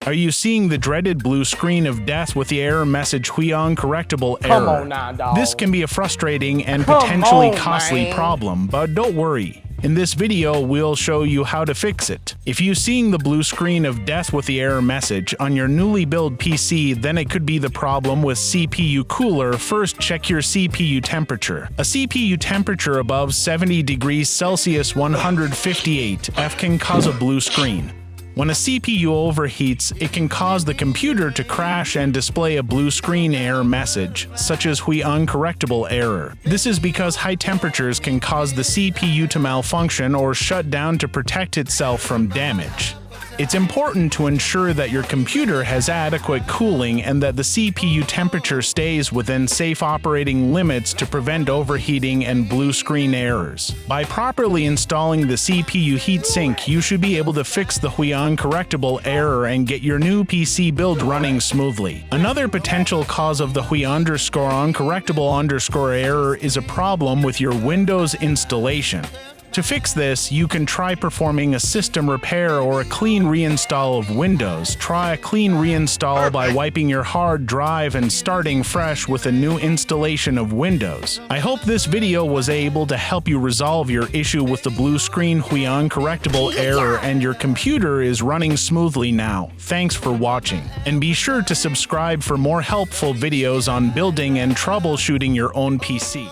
Are you seeing the dreaded blue screen of death with the error message WHEA UNCORRECTABLE ERROR? Come on now, dog. This can be a frustrating and potentially on, costly man. problem, but don't worry. In this video, we'll show you how to fix it. If you're seeing the blue screen of death with the error message on your newly built PC, then it could be the problem with CPU cooler. First, check your CPU temperature. A CPU temperature above 70 degrees Celsius 158 F can cause a blue screen. When a CPU overheats, it can cause the computer to crash and display a blue screen error message, such as WHEA UNCORRECTABLE ERROR. This is because high temperatures can cause the CPU to malfunction or shut down to protect itself from damage. It's important to ensure that your computer has adequate cooling and that the CPU temperature stays within safe operating limits to prevent overheating and blue screen errors. By properly installing the CPU heatsink, you should be able to fix the WHEA UNCORRECTABLE error and get your new PC build running smoothly. Another potential cause of the WHEA_UNCORRECTABLE error is a problem with your Windows installation. To fix this, you can try performing a system repair or a clean reinstall of Windows. Try a clean reinstall by wiping your hard drive and starting fresh with a new installation of Windows. I hope this video was able to help you resolve your issue with the blue screen WHEA UNCORRECTABLE error and your computer is running smoothly now. Thanks for watching. And be sure to subscribe for more helpful videos on building and troubleshooting your own PC.